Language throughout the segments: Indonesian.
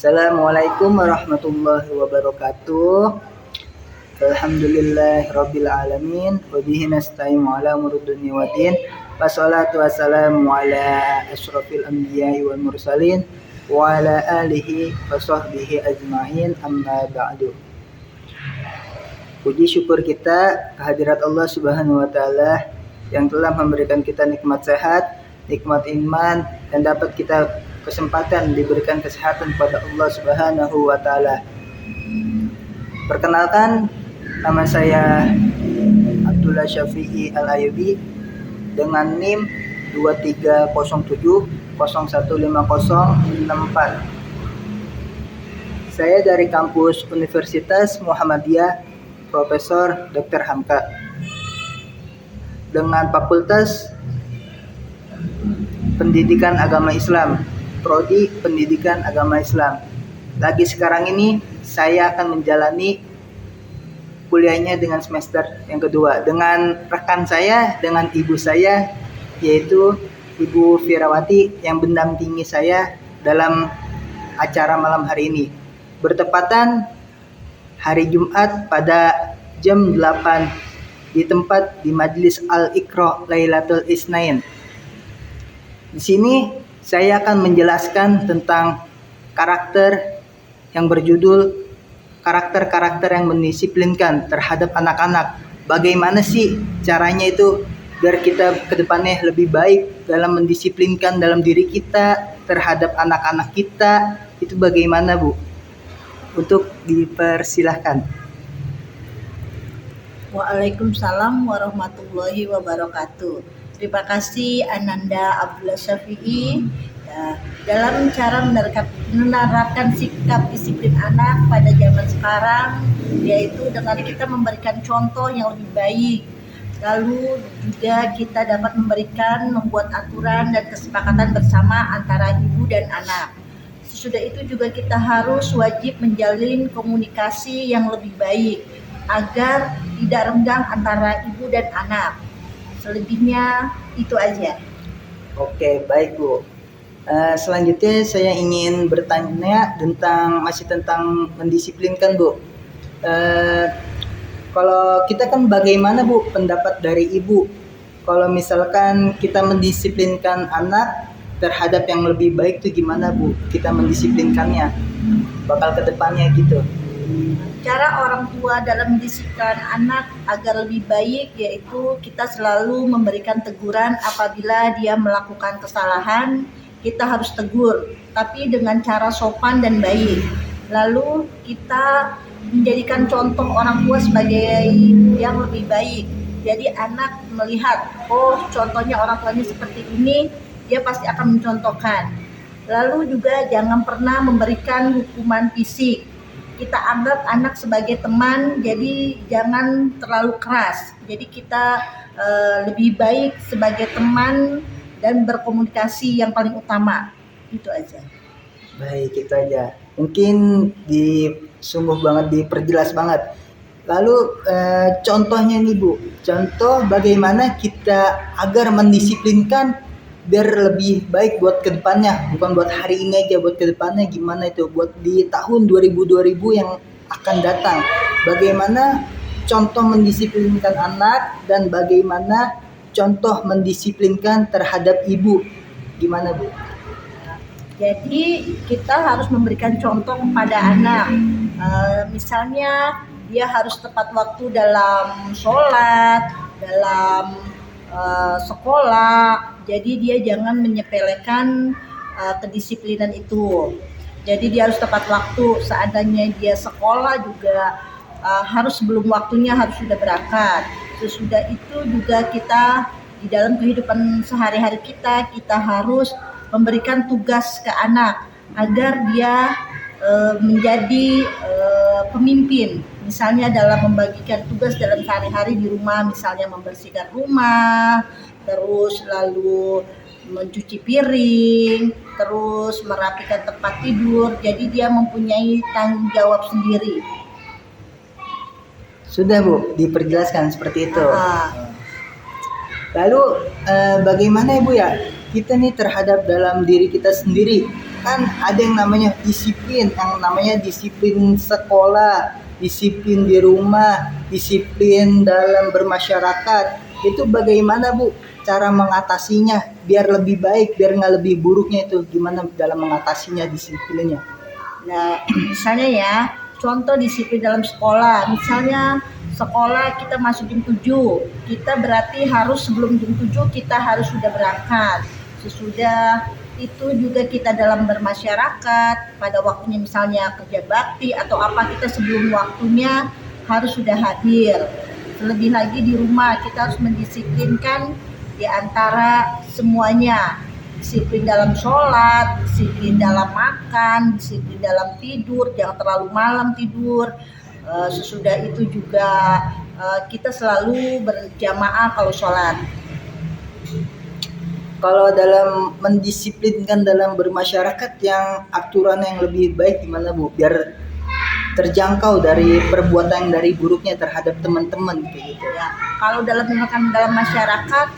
Assalamualaikum warahmatullahi wabarakatuh. Alhamdulillahirabbil alamin wa bihi nasta'inu ala umuri dunya waddin. Wassalatu wassalamu ala asyrofil anbiya'i wal mursalin wa ala alihi wa sahbihi ajma'in, amma ba'du. Puji syukur kita kehadirat Allah Subhanahu wa taala yang telah memberikan kita nikmat sehat, nikmat iman, dan dapat kita kesempatan diberikan kesehatan pada Allah Subhanahu wa taala. Perkenalkan, nama saya Abdullah Syafi'i Al-Ayubi dengan NIM 2307015064. Saya dari kampus Universitas Muhammadiyah Profesor Dr. Hamka dengan Fakultas Pendidikan Agama Islam, Prodi Pendidikan Agama Islam. Lagi sekarang ini saya akan menjalani kuliahnya dengan semester yang kedua dengan rekan saya, dengan ibu saya, yaitu Ibu Firawati yang mendampingi saya dalam acara malam hari ini. Bertepatan hari Jumat pada jam 8 di tempat di Majlis Al-Iqra Lailatul Isnain. Di sini saya akan menjelaskan tentang karakter yang berjudul karakter-karakter yang mendisiplinkan terhadap anak-anak. Bagaimana sih caranya itu biar kita ke depannya lebih baik dalam mendisiplinkan dalam diri kita terhadap anak-anak kita. Itu bagaimana, Bu? Untuk dipersilahkan. Waalaikumsalam warahmatullahi wabarakatuh. Terima kasih Ananda Abdullah Syafi'i dalam cara menerapkan sikap disiplin anak pada zaman sekarang, yaitu dengan kita memberikan contoh yang lebih baik. Lalu juga kita dapat membuat aturan dan kesepakatan bersama antara ibu dan anak. Sesudah itu juga kita harus wajib menjalin komunikasi yang lebih baik agar tidak renggang antara ibu dan anak. Selebihnya itu aja. Oke, baik, Bu. Selanjutnya saya ingin bertanya masih tentang mendisiplinkan, Bu. Kalau kita kan bagaimana, Bu, pendapat dari Ibu? Kalau misalkan kita mendisiplinkan anak terhadap yang lebih baik itu gimana, Bu? Kita mendisiplinkannya bakal ke depannya gitu. Cara orang tua dalam mendisiplinkan anak agar lebih baik yaitu kita selalu memberikan teguran apabila dia melakukan kesalahan. Kita harus tegur, tapi dengan cara sopan dan baik. Lalu kita menjadikan contoh orang tua sebagai yang lebih baik. Jadi anak melihat, oh contohnya orang tuanya seperti ini, dia pasti akan mencontohkan. Lalu juga jangan pernah memberikan hukuman fisik. Kita anggap anak sebagai teman, jadi jangan terlalu keras. Jadi kita lebih baik sebagai teman dan berkomunikasi yang paling utama. Itu aja. Baik, itu aja. Mungkin sungguh banget diperjelas banget. Lalu contohnya nih, Bu. Contoh bagaimana kita agar mendisiplinkan biar lebih baik buat kedepannya, bukan buat hari ini aja, buat kedepannya gimana itu, buat di tahun 2000 yang akan datang. Bagaimana contoh mendisiplinkan anak dan bagaimana contoh mendisiplinkan terhadap ibu, gimana, Bu? Jadi kita harus memberikan contoh kepada anak. Misalnya dia harus tepat waktu dalam sholat, dalam sekolah. Jadi dia jangan menyepelekan kedisiplinan itu. Jadi dia harus tepat waktu. Seandainya dia sekolah juga harus sebelum waktunya harus sudah berangkat. Sesudah itu juga kita di dalam kehidupan sehari-hari kita harus memberikan tugas ke anak agar dia menjadi pemimpin. Misalnya dalam membagikan tugas dalam sehari-hari di rumah, misalnya membersihkan rumah, terus lalu mencuci piring, terus merapikan tempat tidur. Jadi dia mempunyai tanggung jawab sendiri. Sudah, Bu, diperjelaskan seperti itu. Lalu bagaimana, Ibu, ya kita nih terhadap dalam diri kita sendiri kan ada yang namanya disiplin, yang namanya disiplin sekolah, disiplin di rumah, disiplin dalam bermasyarakat. Itu bagaimana Bu cara mengatasinya biar lebih baik, biar nggak lebih buruknya, itu gimana dalam mengatasinya disiplinnya? Nah, misalnya ya, contoh disiplin dalam sekolah. Misalnya sekolah kita masuk jam 7, kita berarti harus sebelum jam 7 kita harus sudah berangkat. Sesudah itu juga kita dalam bermasyarakat, pada waktunya misalnya kerja bakti atau apa, kita sebelum waktunya harus sudah hadir. Terlebih lagi di rumah kita harus mendisiplinkan di antara semuanya. Disiplin dalam sholat, disiplin dalam makan, disiplin dalam tidur, jangan terlalu malam tidur. Sesudah itu juga kita selalu berjamaah kalau sholat. Kalau dalam mendisiplinkan dalam bermasyarakat, yang aturan yang lebih baik gimana Bu biar terjangkau dari perbuatan dari buruknya terhadap teman-teman kayak gitu? Ya, kalau dalam masyarakat,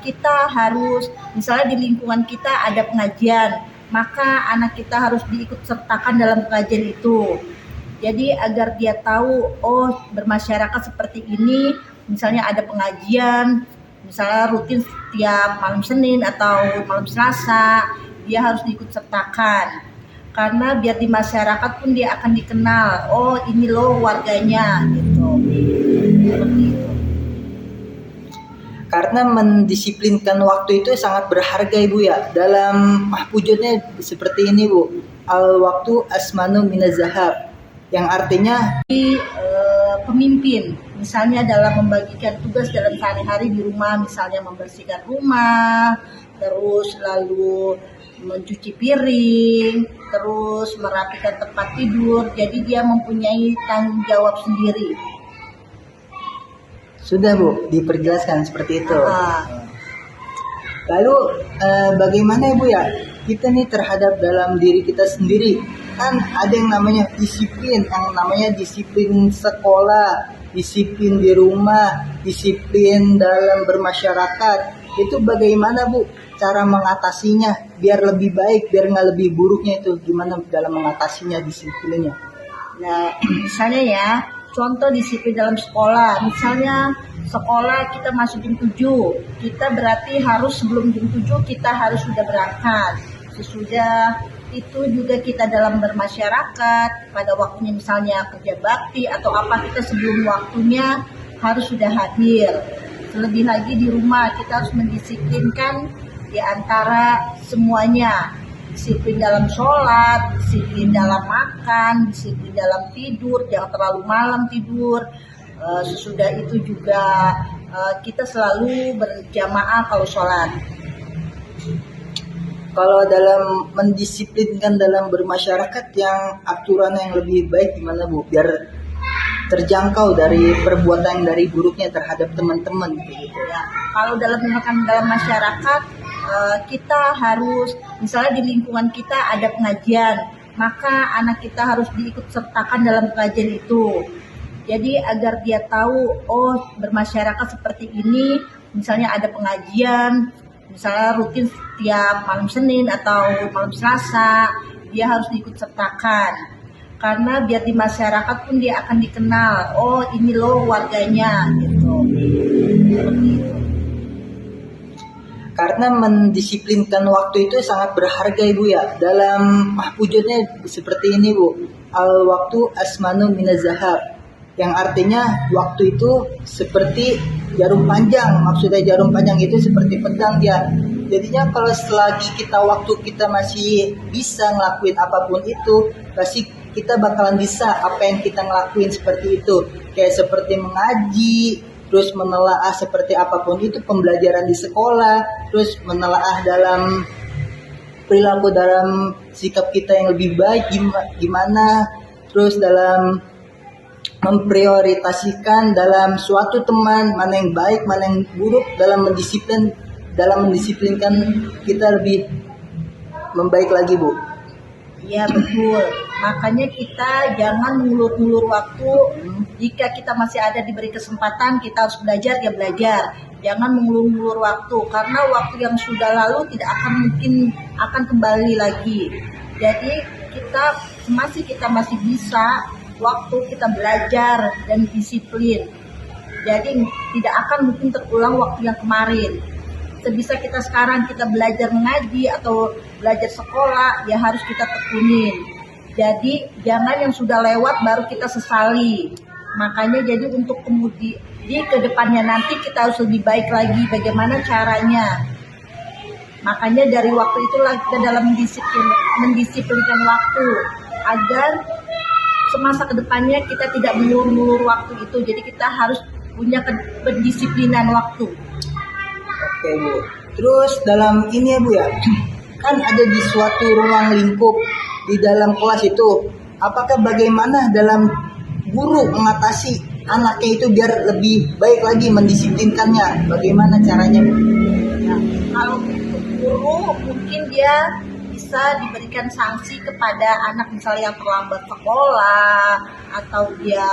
kita harus, misalnya di lingkungan kita ada pengajian, maka anak kita harus diikut sertakan dalam pengajian itu. Jadi agar dia tahu, oh bermasyarakat seperti ini, misalnya ada pengajian, misalnya rutin setiap malam Senin atau malam Selasa, dia harus diikut sertakan. Karena biar di masyarakat pun dia akan dikenal, oh ini loh warganya gitu. Seperti itu. Karena mendisiplinkan waktu itu sangat berharga Ibu ya. Dalam mahfuzatnya seperti ini Bu, al waktu asmanu minaz zahab, yang artinya pemimpin misalnya dalam membagikan tugas dalam sehari-hari di rumah, misalnya membersihkan rumah, terus lalu mencuci piring, terus merapikan tempat tidur, jadi dia mempunyai tanggung jawab sendiri. sudah Bu diperjelaskan seperti itu. Lalu bagaimana Bu ya kita nih terhadap dalam diri kita sendiri? Kan ada yang namanya disiplin, yang namanya disiplin sekolah, disiplin di rumah, disiplin dalam bermasyarakat. Itu bagaimana Bu cara mengatasinya biar lebih baik, biar nggak lebih buruknya, itu gimana dalam mengatasinya disiplinnya? Nah, misalnya ya, contoh disiplin dalam sekolah. Misalnya sekolah kita masuk jam 7, kita berarti harus sebelum jam 7 kita harus sudah berangkat. Sesudah itu juga kita dalam bermasyarakat, pada waktunya misalnya kerja bakti atau apa, kita sebelum waktunya harus sudah hadir. Terlebih lagi di rumah kita harus mendisiplinkan di antara semuanya. Disiplin dalam sholat, disiplin dalam makan, disiplin dalam tidur, jangan terlalu malam tidur. Sesudah itu juga kita selalu berjamaah kalau sholat. Kalau dalam mendisiplinkan dalam bermasyarakat, yang aturan yang lebih baik gimana Bu biar terjangkau dari perbuatan dari buruknya terhadap teman-teman gitu ya? Kalau dalam masyarakat, kita harus, misalnya di lingkungan kita ada pengajian, maka anak kita harus diikut sertakan dalam pengajian itu. Jadi agar dia tahu, oh bermasyarakat seperti ini, misalnya ada pengajian, misalnya rutin setiap malam Senin atau malam Selasa, dia harus diikut sertakan. Karena biar di masyarakat pun dia akan dikenal, oh ini loh warganya gitu. Seperti itu. Karena mendisiplinkan waktu itu sangat berharga Ibu ya. Dalam mahfuzatnya seperti ini Bu, al waktu asmanu minaz zahab, yang artinya waktu itu seperti jarum panjang. Maksudnya jarum panjang itu seperti pedang dia. Jadinya kalau selagi waktu kita masih bisa ngelakuin apapun itu, pasti kita bakalan bisa apa yang kita ngelakuin seperti itu. Kayak seperti mengaji, terus menelaah seperti apapun itu pembelajaran di sekolah, terus menelaah dalam perilaku, dalam sikap kita yang lebih baik gimana, terus dalam memprioritaskan dalam suatu teman mana yang baik, mana yang buruk, dalam mendisiplinkan kita lebih membaik lagi Bu. Iya betul. Makanya kita jangan ngulur-ngulur waktu. Jika kita masih ada diberi kesempatan, kita harus belajar, ya belajar. Jangan mengulur-ngulur waktu, karena waktu yang sudah lalu tidak akan mungkin akan kembali lagi. Jadi kita masih bisa waktu kita belajar dan disiplin. Jadi tidak akan mungkin terulang waktu yang kemarin. Sebisa kita sekarang kita belajar mengaji atau belajar sekolah, ya harus kita tekunin. Jadi jangan yang sudah lewat baru kita sesali. Makanya jadi untuk di kedepannya nanti kita harus lebih baik lagi bagaimana caranya. Makanya dari waktu itulah kita dalam mendisiplinkan waktu agar semasa kedepannya kita tidak mengulur-ngulur waktu itu. Jadi kita harus punya pendisiplinan waktu. Oke Bu. Terus dalam ini ya Bu ya, kan ada di suatu ruang lingkup di dalam kelas itu, apakah bagaimana dalam guru mengatasi anaknya itu biar lebih baik lagi mendisiplinkannya? Bagaimana caranya Bu? Ya, kalau untuk guru mungkin dia bisa diberikan sanksi kepada anak misalnya yang terlambat sekolah atau dia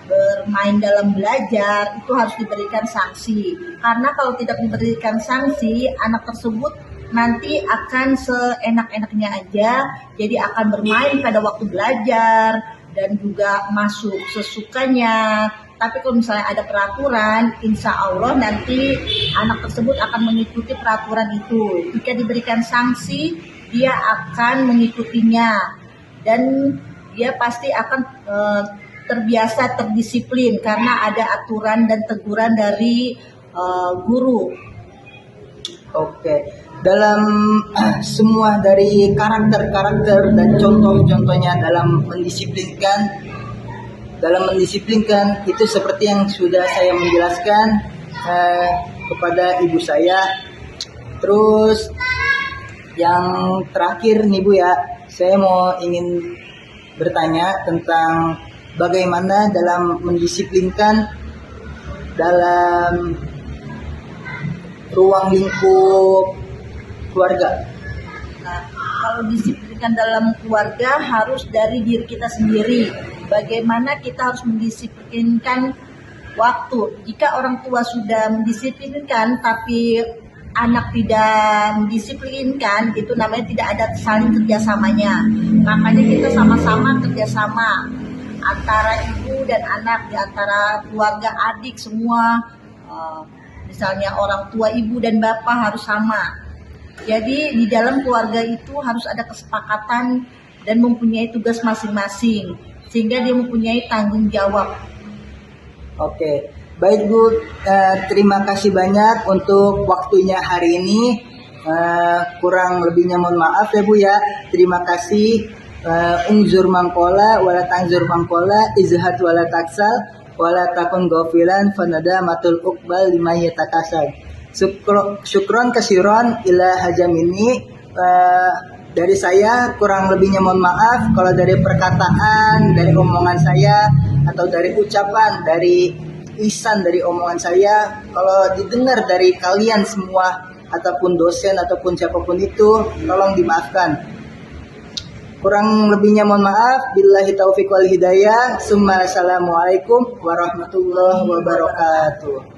bermain dalam belajar, itu harus diberikan sanksi. Karena kalau tidak diberikan sanksi, anak tersebut nanti akan seenak-enaknya aja, jadi akan bermain pada waktu belajar dan juga masuk sesukanya. Tapi kalau misalnya ada peraturan, insya Allah nanti anak tersebut akan mengikuti peraturan itu. Jika diberikan sanksi, dia akan mengikutinya dan dia pasti akan terbiasa terdisiplin karena ada aturan dan teguran dari guru. Oke, dalam semua dari karakter-karakter dan contoh-contohnya dalam mendisiplinkan itu seperti yang sudah saya menjelaskan kepada ibu saya. Terus yang terakhir nih Bu ya, saya ingin bertanya tentang bagaimana dalam mendisiplinkan dalam ruang lingkup keluarga. Nah, kalau disiplinkan dalam keluarga harus dari diri kita sendiri. Bagaimana kita harus mendisiplinkan waktu. Jika orang tua sudah mendisiplinkan tapi anak tidak mendisiplinkan, itu namanya tidak ada saling kerjasamanya. Makanya kita sama-sama kerjasama antara ibu dan anak, di antara keluarga adik semua. Misalnya orang tua ibu dan bapak harus sama. Jadi di dalam keluarga itu harus ada kesepakatan dan mempunyai tugas masing-masing, sehingga dia mempunyai tanggung jawab. Oke, baik Bu, terima kasih banyak untuk waktunya hari ini. Kurang lebihnya mohon maaf ya Bu ya. Terima kasih. Unzur mangkola wala tangzur mangkola, izhat wala taksal wala takun ghafilan fanada matul uqbal lima yatakasal. Syukron kasiron ila hajam ini. Dari saya kurang lebihnya mohon maaf kalau dari perkataan, dari omongan saya atau dari ucapan, dari lisan dari omongan saya, kalau didengar dari kalian semua ataupun dosen ataupun siapapun itu, tolong dimaafkan. Kurang lebihnya mohon maaf. Billahi taufiq wal hidayah. Assalamualaikum warahmatullahi wabarakatuh.